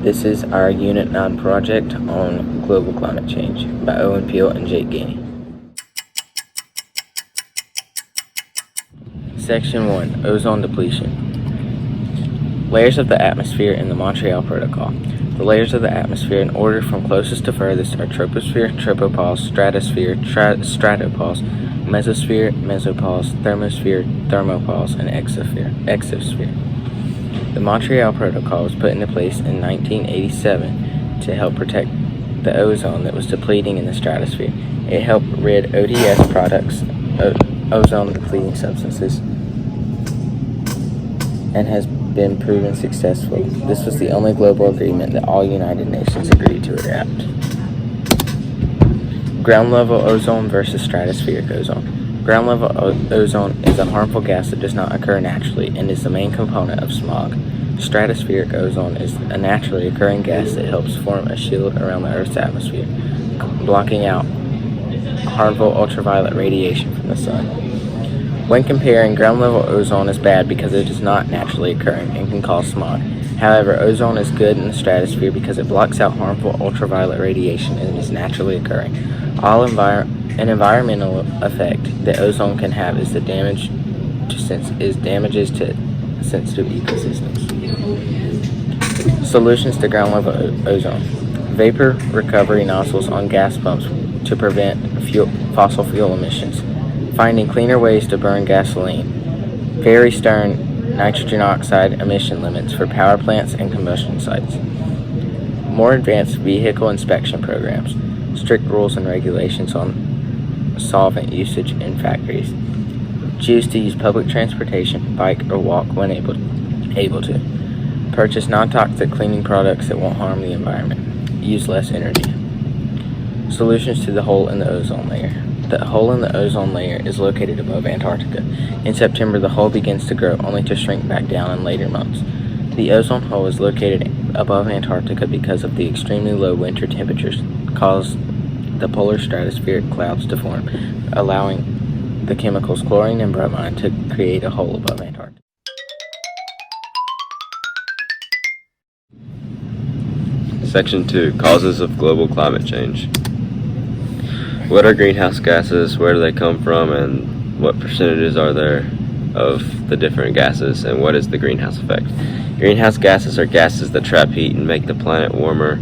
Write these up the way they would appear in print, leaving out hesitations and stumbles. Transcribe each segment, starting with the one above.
This is our Unit 9 project on global climate change by Owen Peel and Jake Gainey. Section 1, Ozone Depletion. Layers of the atmosphere in the Montreal Protocol. The layers of the atmosphere in order from closest to furthest are troposphere, tropopause, stratosphere, stratopause, mesosphere, mesopause, thermosphere, thermopause, and exosphere. The Montreal Protocol was put into place in 1987 to help protect the ozone that was depleting in the stratosphere. It helped rid ODS products, ozone-depleting substances, and has been proven successful. This was the only global agreement that all United Nations agreed to adapt. Ground level ozone versus stratospheric ozone. Ground level ozone is a harmful gas that does not occur naturally and is the main component of smog. Stratospheric ozone is a naturally occurring gas that helps form a shield around the Earth's atmosphere, blocking out harmful ultraviolet radiation from the sun. When comparing, ground level ozone is bad because it is not naturally occurring and can cause smog. However, ozone is good in the stratosphere because it blocks out harmful ultraviolet radiation and is naturally occurring. An environmental effect that ozone can have is damages to sensitive ecosystems. Solutions to ground level ozone. Vapor recovery nozzles on gas pumps to prevent fossil fuel emissions. Finding cleaner ways to burn gasoline. Very stern nitrogen oxide emission limits for power plants and combustion sites. More advanced vehicle inspection programs. Strict rules and regulations on solvent usage in factories. Choose to use public transportation, bike, or walk when able to. Purchase non-toxic cleaning products that won't harm the environment. Use less energy. Solutions to the hole in the ozone layer. The hole in the ozone layer is located above Antarctica. In September, the hole begins to grow, only to shrink back down in later months. The ozone hole is located above Antarctica because of the extremely low winter temperatures cause the polar stratospheric clouds to form, allowing the chemicals chlorine and bromine to create a hole above Antarctica. Section 2, Causes of Global Climate Change. What are greenhouse gases, where do they come from, and what percentages are there of the different gases, and what is the greenhouse effect? Greenhouse gases are gases that trap heat and make the planet warmer.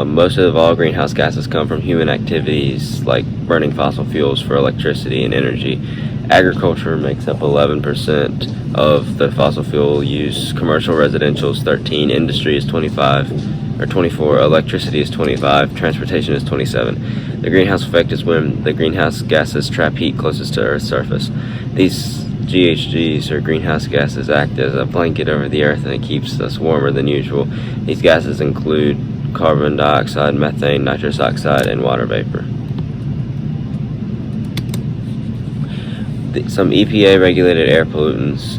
Most of all greenhouse gases come from human activities like burning fossil fuels for electricity and energy. Agriculture makes up 11% of the fossil fuel use. Commercial residential is 13%, industry is 24%, electricity is 25%, transportation is 27%. The greenhouse effect is when the greenhouse gases trap heat closest to Earth's surface. These GHGs, or greenhouse gases, act as a blanket over the Earth and it keeps us warmer than usual. These gases include carbon dioxide, methane, nitrous oxide, and water vapor. Some EPA regulated air pollutants.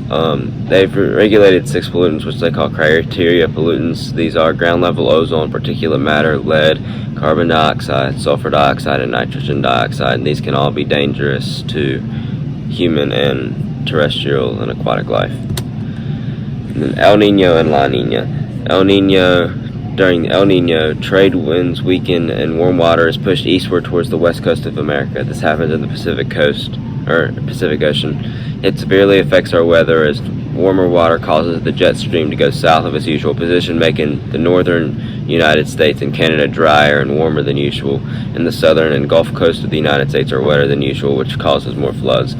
They've regulated 6 pollutants which they call criteria pollutants. These are ground level ozone, particulate matter, lead, carbon dioxide, sulfur dioxide, and nitrogen dioxide. And these can all be dangerous to human and terrestrial and aquatic life. And then El Nino and La Nina. During El Nino, trade winds weaken and warm water is pushed eastward towards the west coast of America. This happens in the Pacific Ocean. It severely affects our weather as warmer water causes the jet stream to go south of its usual position, making the northern United States and Canada drier and warmer than usual, and the southern and Gulf Coast of the United States are wetter than usual, which causes more floods.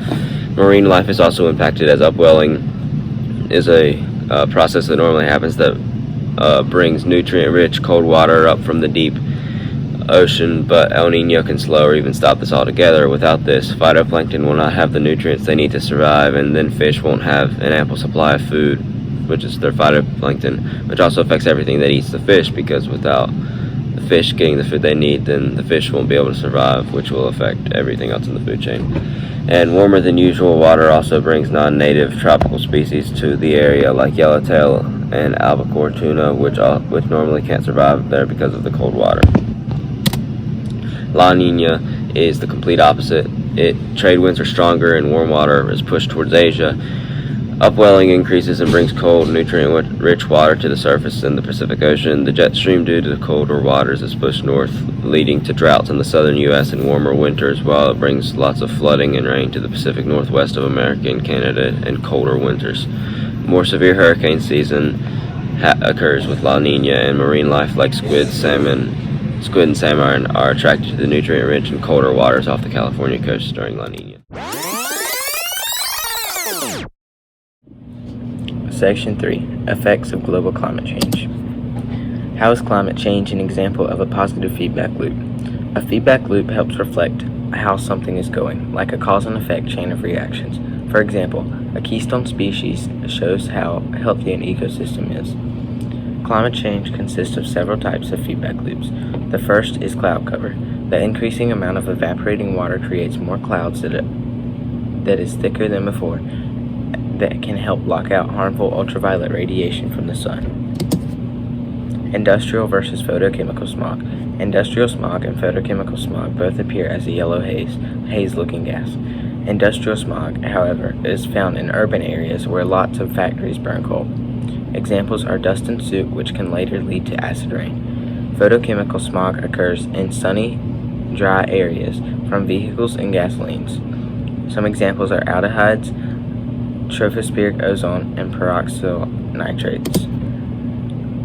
Marine life is also impacted as upwelling is a process that normally happens that brings nutrient-rich cold water up from the deep ocean, but El Nino can slow or even stop this altogether. Without this, phytoplankton will not have the nutrients they need to survive, and then fish won't have an ample supply of food, which is their phytoplankton, which also affects everything that eats the fish, because without the fish getting the food they need, then the fish won't be able to survive, which will affect everything else in the food chain. And warmer than usual water also brings non-native tropical species to the area, like yellowtail and albacore tuna, which normally can't survive there because of the cold water. La Nina is the complete opposite. Trade winds are stronger and warm water is pushed towards Asia. Upwelling increases and brings cold, nutrient-rich water to the surface in the Pacific Ocean. The jet stream, due to the colder waters, is pushed north, leading to droughts in the southern U.S. and warmer winters, while it brings lots of flooding and rain to the Pacific Northwest of America and Canada in colder winters. More severe hurricane season occurs with La Nina, and marine life like squid and salmon are attracted to the nutrient-rich and colder waters off the California coast during La Nina. Section 3. Effects of global climate change. How is climate change an example of a positive feedback loop? A feedback loop helps reflect how something is going, like a cause and effect chain of reactions. For example, a keystone species shows how healthy an ecosystem is. Climate change consists of several types of feedback loops. The first is cloud cover. The increasing amount of evaporating water creates more clouds that is thicker than before, that can help block out harmful ultraviolet radiation from the sun. Industrial versus photochemical smog. Industrial smog and photochemical smog both appear as a yellow haze-looking gas. Industrial smog, however, is found in urban areas where lots of factories burn coal. Examples are dust and soot, which can later lead to acid rain. Photochemical smog occurs in sunny, dry areas from vehicles and gasolines. Some examples are aldehydes, tropospheric ozone, and peroxyl nitrates.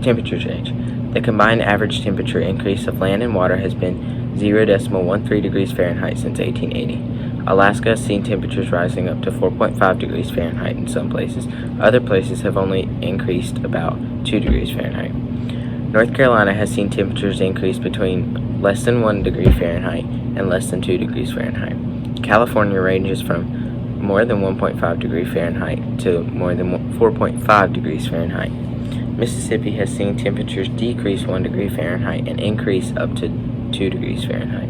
Temperature change. The combined average temperature increase of land and water has been 0.13 degrees Fahrenheit since 1880. Alaska has seen temperatures rising up to 4.5 degrees Fahrenheit in some places. Other places have only increased about 2 degrees Fahrenheit. North Carolina has seen temperatures increase between less than 1 degree Fahrenheit and less than 2 degrees Fahrenheit. California ranges from more than 1.5 degrees Fahrenheit to more than 4.5 degrees Fahrenheit. Mississippi has seen temperatures decrease 1 degree Fahrenheit and increase up to 2 degrees Fahrenheit.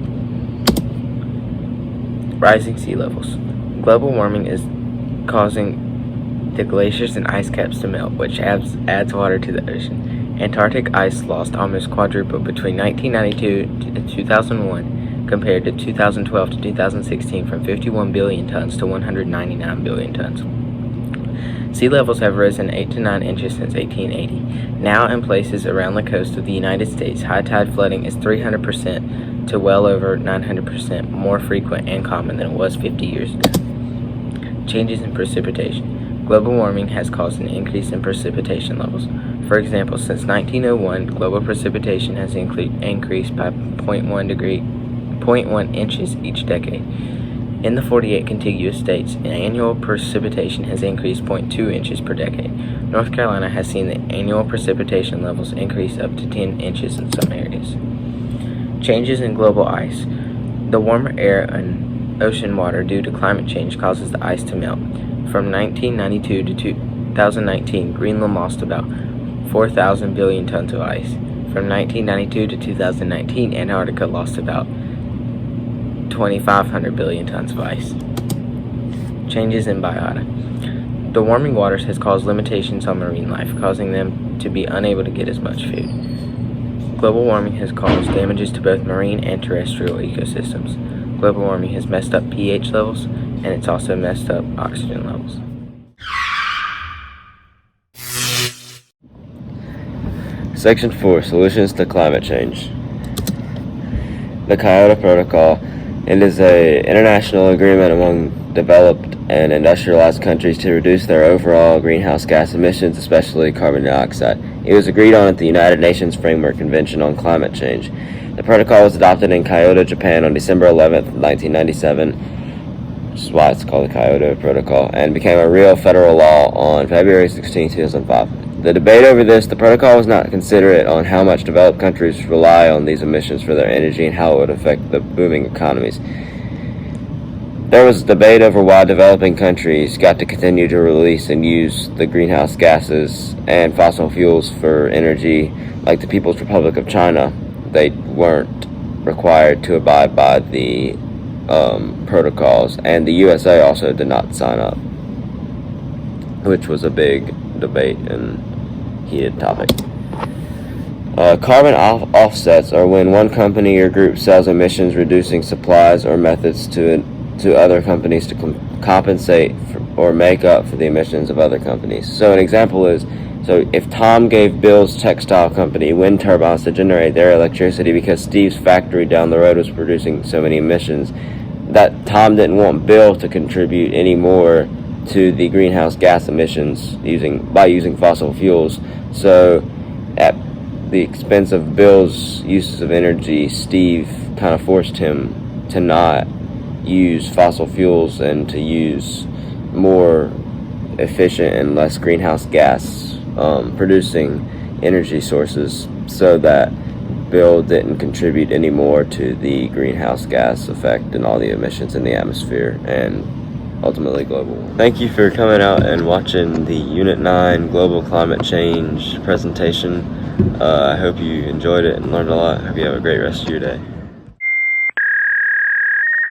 Rising sea levels. Global warming is causing the glaciers and ice caps to melt, which adds water to the ocean. Antarctic ice lost almost quadrupled between 1992 to 2001 compared to 2012 to 2016, from 51 billion tons to 199 billion tons. Sea levels have risen 8 to 9 inches since 1880. Now, in places around the coast of the United States, high tide flooding is 300% to well over 900% more frequent and common than it was 50 years ago. Changes in precipitation. Global warming has caused an increase in precipitation levels. For example, since 1901, global precipitation has increased by 0.1 inches each decade. In the 48 contiguous states, annual precipitation has increased 0.2 inches per decade. North Carolina has seen the annual precipitation levels increase up to 10 inches in some areas. Changes in global ice. The warmer air and ocean water due to climate change causes the ice to melt. From 1992 to 2019, Greenland lost about 4,000 billion tons of ice. From 1992 to 2019, Antarctica lost about 2,500 billion tons of ice. Changes in biota. The warming waters has caused limitations on marine life, causing them to be unable to get as much food. Global warming has caused damages to both marine and terrestrial ecosystems. Global warming has messed up pH levels, and it's also messed up oxygen levels. Section 4. Solutions to climate change. The Kyoto Protocol. It is an international agreement among developed and industrialized countries to reduce their overall greenhouse gas emissions, especially carbon dioxide. It was agreed on at the United Nations Framework Convention on Climate Change. The protocol was adopted in Kyoto, Japan on December 11, 1997, which is why it's called the Kyoto Protocol, and became a real federal law on February 16, 2005. The debate over the protocol was not considerate on how much developed countries rely on these emissions for their energy and how it would affect the booming economies. There was debate over why developing countries got to continue to release and use the greenhouse gases and fossil fuels for energy, like the People's Republic of China. They weren't required to abide by the protocols, and the USA also did not sign up, which was a big debate and heated topic. Carbon offsets are when one company or group sells emissions reducing supplies or methods to other companies to compensate for or make up for the emissions of other companies. So an example is, so if Tom gave Bill's textile company wind turbines to generate their electricity because Steve's factory down the road was producing so many emissions, that Tom didn't want Bill to contribute any more to the greenhouse gas emissions by using fossil fuels. So at the expense of Bill's uses of energy, Steve kind of forced him to not use fossil fuels and to use more efficient and less greenhouse gas producing energy sources, so that Bill didn't contribute any more to the greenhouse gas effect and all the emissions in the atmosphere and ultimately global. Thank you for coming out and watching the Unit 9 Global Climate Change presentation. I hope you enjoyed it and learned a lot. I hope you have a great rest of your day.